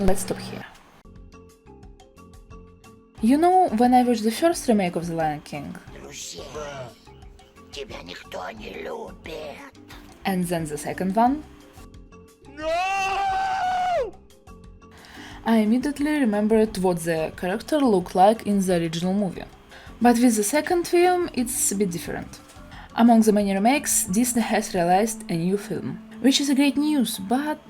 let's stop here. You know, when I watched the first remake of The Lion King, Тебя никто не любит. and then the second one, I immediately remembered what the character looked like in the original movie. But with the second film, it's a bit different. Among the many remakes, Disney has realized a new film, which is a great news, but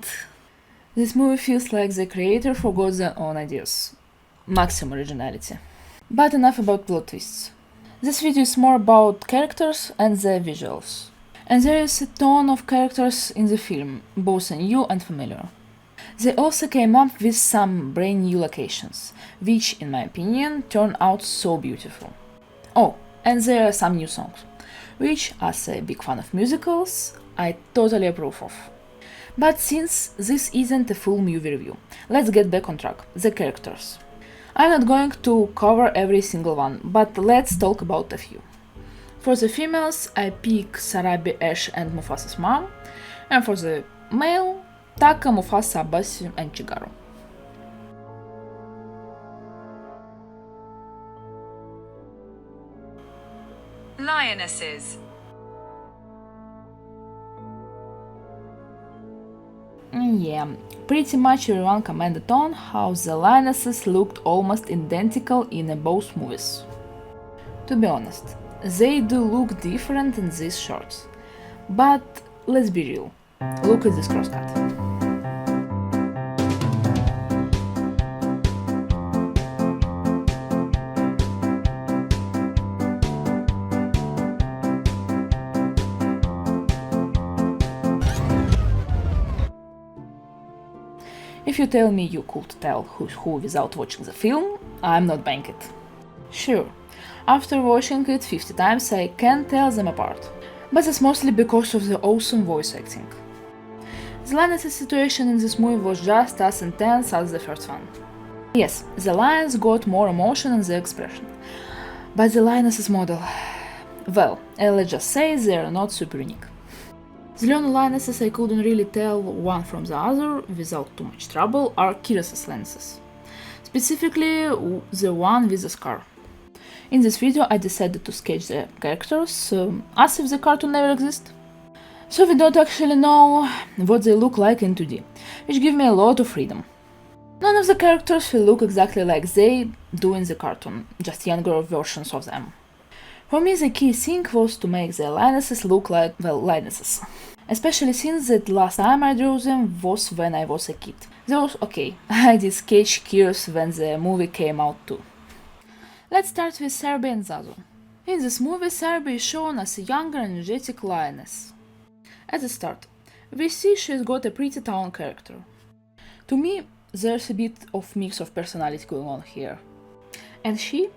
this movie feels like the creator forgot their own ideas. Maximum originality. But enough about plot twists. This video is more about characters and their visuals. And there is a ton of characters in the film, both new and familiar. They also came up with some brand new locations, which, in my opinion, turn out so beautiful. Oh, and there are some new songs, which, as a big fan of musicals, I totally approve of. But since this isn't a full movie review, let's get back on track, the characters. I'm not going to cover every single one, but let's talk about a few. For the females, I pick Sarabi, Ash and Mufasa's mom, and for the male, Taka, Mufasa, Basim and Chigaro. Lionesses. Yeah, pretty much everyone commented on how the lionesses looked almost identical in both movies. To be honest, they do look different in these shorts. But let's be real, look at this crosscut. If you tell me you could tell who's who without watching the film, I'm not buying it. Sure, after watching it 50 times I can tell them apart, but that's mostly because of the awesome voice acting. The lionesses situation in this movie was just as intense as the first one. Yes, the lions got more emotion in the expression, but the lionesses model, well, let's just say they're not super unique. The Leon lionesses I couldn't really tell one from the other without too much trouble are Kira's lionesses, specifically the one with the scar. In this video I decided to sketch the characters as if the cartoon never exists. So we don't actually know what they look like in 2D, which gives me a lot of freedom. None of the characters will look exactly like they do in the cartoon, just younger versions of them. For me the key thing was to make the lionesses look like, well, lionesses. Especially since the last time I drew them was when I was a kid. That was okay, I did sketch Kira's when the movie came out too. Let's start with Serbi and Zazu. In this movie Serbi is shown as a younger and energetic lioness. At the start, we see she's got a pretty town character. To me, there's a bit of mix of personality going on here. And she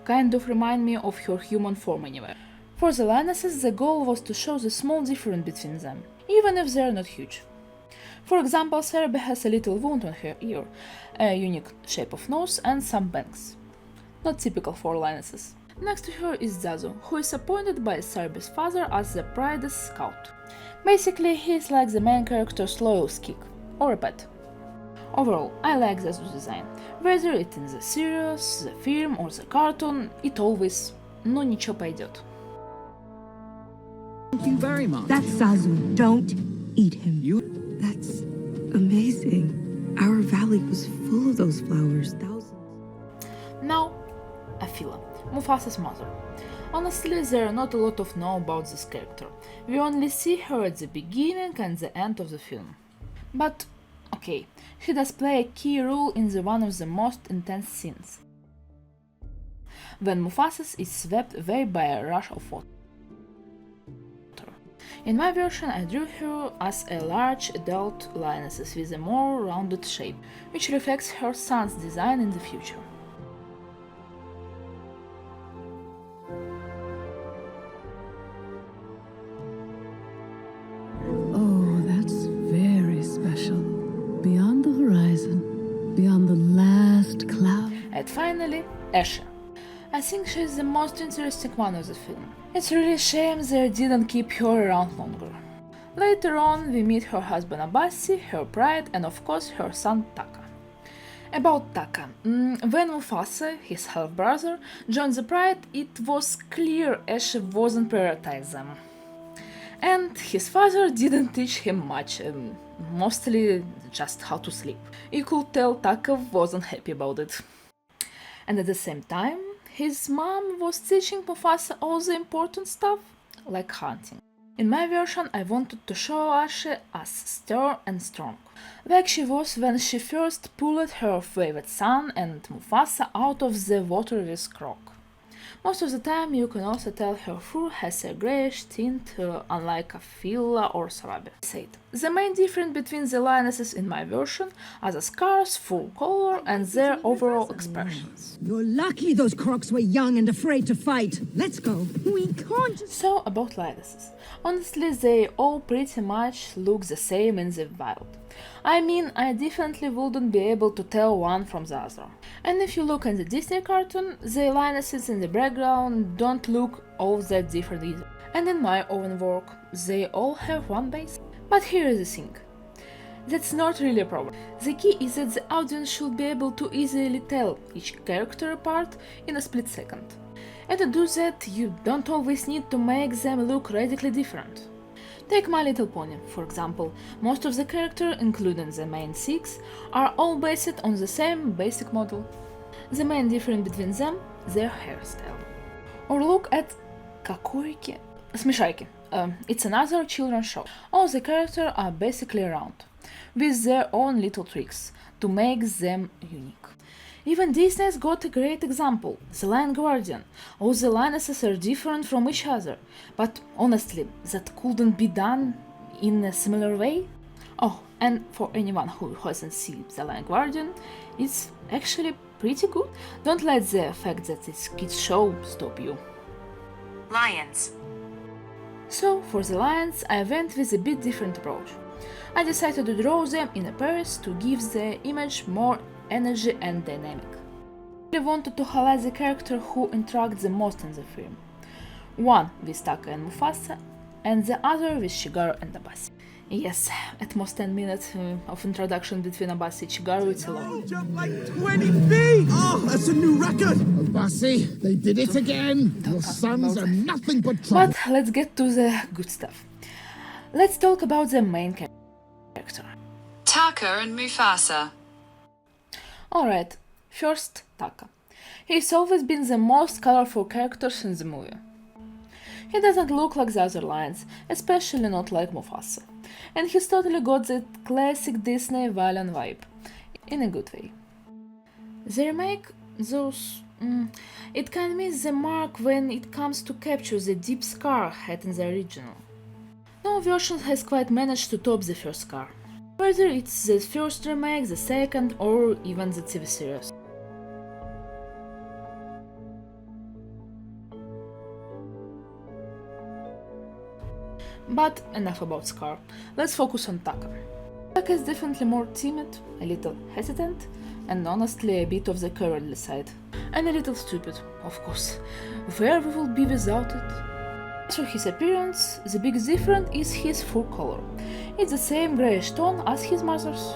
kind of remind me of her human form anyway. For the lionesses, the goal was to show the small difference between them, even if they're not huge. For example, Serbi has a little wound on her ear, a unique shape of nose and some bangs. Not typical for lionesses. Next to her is Zazu, who is appointed by Serbi's father as the pride's scout. Basically, he's like the main character's loyal skik, or a pet. Overall, I like Zazu's design. Whether it's in the series, the film or the cartoon, it always, ну ничего пойдет. Thank you very much. That's Zazu. Don't eat him. That's amazing. Our valley was full of those flowers. Thousands. Now, Afila, Mufasa's mother. Honestly, there are not a lot of know about this character. We only see her at the beginning and the end of the film. But, okay, she does play a key role in one of the most intense scenes. When Mufasa is swept away by a rush of water. In my version, I drew her as a large adult lioness with a more rounded shape, which reflects her son's design in the future. Oh, that's very special. Beyond the horizon, beyond the last cloud. And finally, Asha. I think she's the most interesting one of the film. It's really a shame they didn't keep her around longer. Later on, we meet her husband Abassi, her pride, and of course her son Taka. About Taka. When Mufasa, his half-brother, joined the pride, it was clear Ash wasn't prioritizing them. And his father didn't teach him much, mostly just how to sleep. You could tell Taka wasn't happy about it. And at the same time, his mom was teaching Mufasa all the important stuff, like hunting. In my version, I wanted to show Ashe as stern and strong, like she was when she first pulled her favorite son and Mufasa out of the water with Croc. Most of the time, you can also tell her fur has a grayish tint, unlike a Fila or Sarabi. The main difference between the lionesses in my version are the scars, full color, and their overall expressions. You're lucky those crocs were young and afraid to fight. Let's go. We can't just... So, about lionesses. Honestly, they all pretty much look the same in the wild. I mean, I definitely wouldn't be able to tell one from the other. And if you look at the Disney cartoon, the lionesses in the background don't look all that different either. And in my own work, they all have one base. But here is the thing. That's not really a problem. The key is that the audience should be able to easily tell each character apart in a split second. And to do that, you don't always need to make them look radically different. Take My Little Pony, for example. Most of the characters, including the main six, are all based on the same basic model. The main difference between them – their hairstyle. Or look at Кокорики, Смешарики. It's another children's show. All the characters are basically round, with their own little tricks to make them unique. Even Disney's got a great example, The Lion Guardian. All the lionesses are different from each other, but honestly, that couldn't be done in a similar way. Oh, and for anyone who hasn't seen The Lion Guardian, it's actually pretty good. Don't let the fact that it's a kids show stop you. Lions. So, for the lions, I went with a bit different approach. I decided to draw them in pairs to give the image more energy and dynamic. I wanted to highlight the character who interact the most in the film. One with Taka and Mufasa, and the other with Shigaru and Abasi. Yes, at most 10 minutes of introduction between Abasi and Shigaru, it's a lot. Jump like 20 feet! Oh, that's a new record! Abasi, they did it again! Your sons are nothing but trouble! But let's get to the good stuff. Let's talk about the main character. Taka and Mufasa. Alright, first Taka. He's always been the most colorful character in the movie. He doesn't look like the other lions, especially not like Mufasa. And he's totally got that classic Disney villain vibe, in a good way. The remake, it can miss the mark when it comes to capture the deep scar had in the original. No version has quite managed to top the first scar. Whether it's the first remake, the second, or even the TV series. But enough about Scar. Let's focus on Taka. Taka is definitely more timid, a little hesitant, and honestly a bit of the cowardly side. And a little stupid, of course. Where we will be without it? As for his appearance, the biggest difference is his fur color. It's the same greyish tone as his mother's.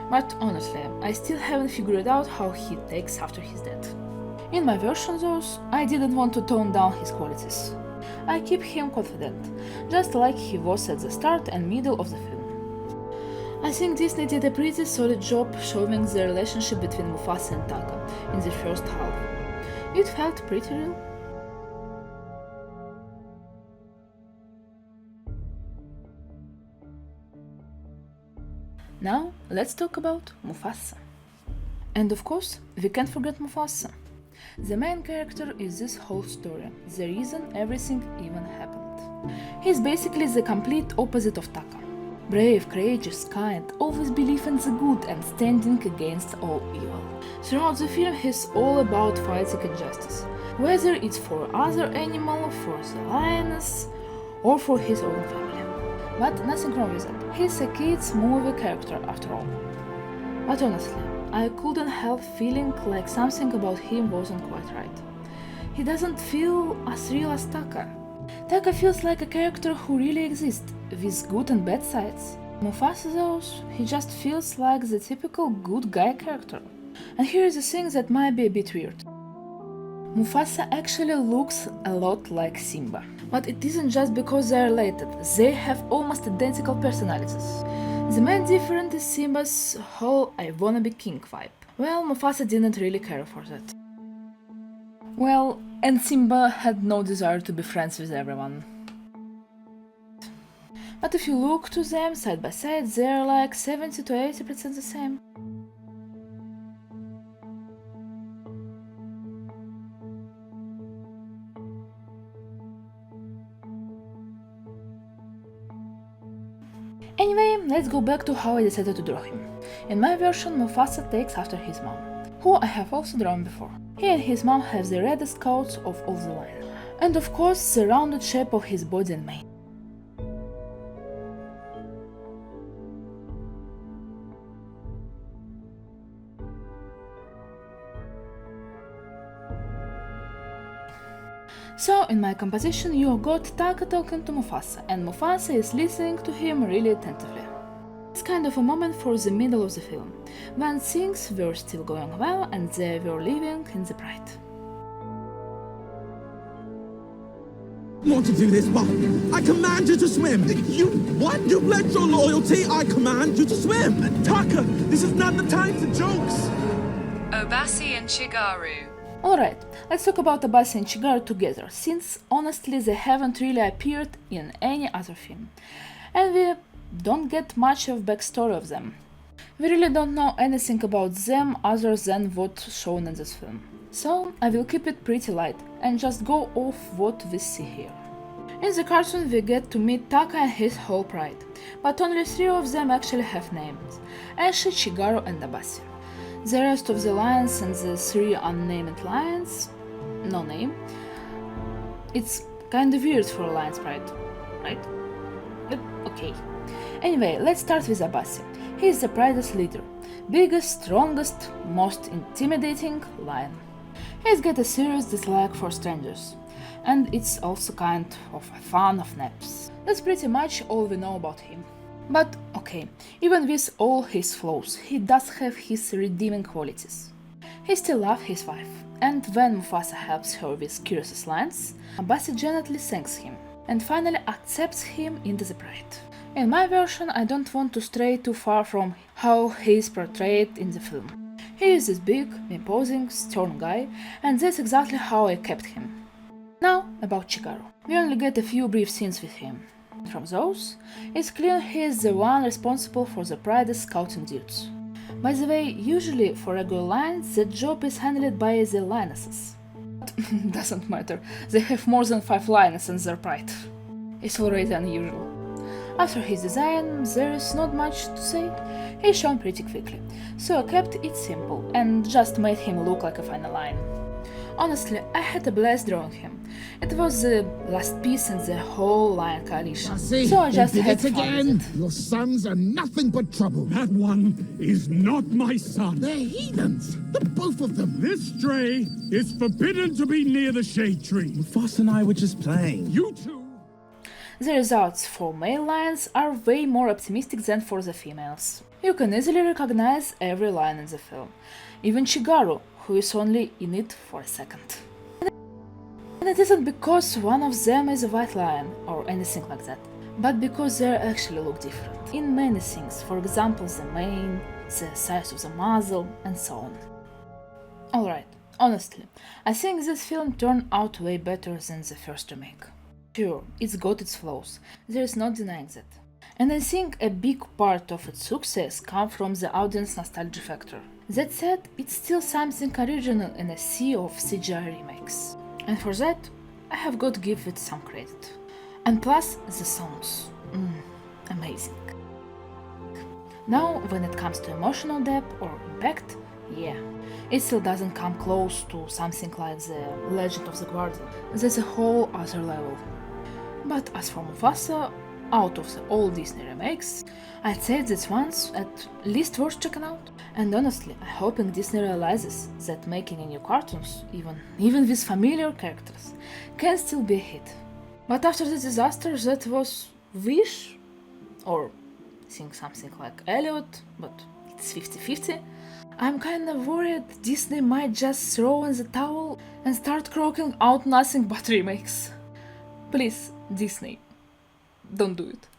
But honestly, I still haven't figured out how he takes after his death. In my version though, I didn't want to tone down his qualities. I keep him confident, just like he was at the start and middle of the film. I think Disney did a pretty solid job showing the relationship between Mufasa and Taka in the first half. It felt pretty real. Now, let's talk about Mufasa. And of course, we can't forget Mufasa. The main character is this whole story, the reason everything even happened. He's basically the complete opposite of Taka. Brave, courageous, kind, always believe in the good and standing against all evil. Throughout the film, he's all about fighting injustice, whether it's for other animal, for the lioness, or for his own family. But nothing wrong with it. He's a kids' movie character after all. But honestly, I couldn't help feeling like something about him wasn't quite right. He doesn't feel as real as Taka. Taka feels like a character who really exists, with good and bad sides. Mufasa though, he just feels like the typical good guy character. And here is the thing that might be a bit weird. Mufasa actually looks a lot like Simba. But it isn't just because they are related, they have almost identical personalities. The main difference is Simba's whole I wanna be king vibe. Well, Mufasa didn't really care for that. Well, and Simba had no desire to be friends with everyone. But if you look to them side by side, they're like 70 to 80% the same. Anyway, let's go back to how I decided to draw him. In my version, Mufasa takes after his mom, who I have also drawn before. He and his mom have the reddest coats of all the line, and of course the rounded shape of his body and mane. So, in my composition, you got Taka talking to Mufasa, and Mufasa is listening to him really attentively. It's kind of a moment for the middle of the film, when things were still going well and they were living in the pride. Want to do this, but I command you to swim. You what? You pledged your loyalty. I command you to swim. Taka, this is not the time for jokes. Obasi and Chigaru. Alright, let's talk about Obasi and Chigaru together, since honestly they haven't really appeared in any other film, and we don't get much of backstory of them. We really don't know anything about them other than what's shown in this film. So I will keep it pretty light and just go off what we see here. In the cartoon we get to meet Taka and his whole pride, but only 3 of them actually have names: Ashi, Chigaru and Obasi. The rest of the lions and the 3 unnamed lions, no name. It's kinda weird for a lion's pride, right? Yep, okay. Anyway, let's start with Obasi. He is the pride's leader, biggest, strongest, most intimidating lion. He's got a serious dislike for strangers, and it's also kind of a fan of naps. That's pretty much all we know about him. But okay, even with all his flaws, he does have his redeeming qualities. He still loves his wife, and when Mufasa helps her with curious lines, Obasi gently thanks him, and finally accepts him into the pride. In my version, I don't want to stray too far from how he is portrayed in the film. He is this big, imposing, stern guy, and that's exactly how I kept him. Now, about Chigaru. We only get a few brief scenes with him. From those, it's clear he is the one responsible for the pride's scouting duties. By the way, usually for regular lions, the job is handled by the lionesses. But doesn't matter, they have more than 5 lionesses in their pride. It's already unusual. After his design, there is not much to say. He's shown pretty quickly, so I kept it simple and just made him look like a final lion. Honestly, I had a blast drawing him. It was the last piece in the whole lion coalition, so I just had fun with it. Your sons are nothing but trouble. That one is not my son. They're heathens, the both of them. This stray is forbidden to be near the shade tree. Mufasa and I were just playing. You two. The results for male lions are way more optimistic than for the females. You can easily recognize every lion in the film, even Chigaru, who is only in it for a second. And it isn't because one of them is a white lion or anything like that, but because they actually look different in many things, for example the mane, the size of the muzzle, and so on. Alright, honestly, I think this film turned out way better than the first remake. Sure, it's got its flaws, there's no denying that. And I think a big part of its success comes from the audience nostalgia factor. That said, it's still something original in a sea of CGI remakes. And for that, I have got to give it some credit. And plus, the songs. Amazing. Now, when it comes to emotional depth or impact, yeah, it still doesn't come close to something like The Legend of the Guardian. That's a whole other level. But as for Mufasa, out of all Disney remakes, I'd say this one's at least worth checking out. And honestly, I'm hoping Disney realizes that making a new cartoons, even with familiar characters, can still be a hit. But after the disaster that was Wish, or think something like Elliot, but it's 50-50. I'm kinda worried Disney might just throw in the towel and start croaking out nothing but remakes. Please, Disney, don't do it.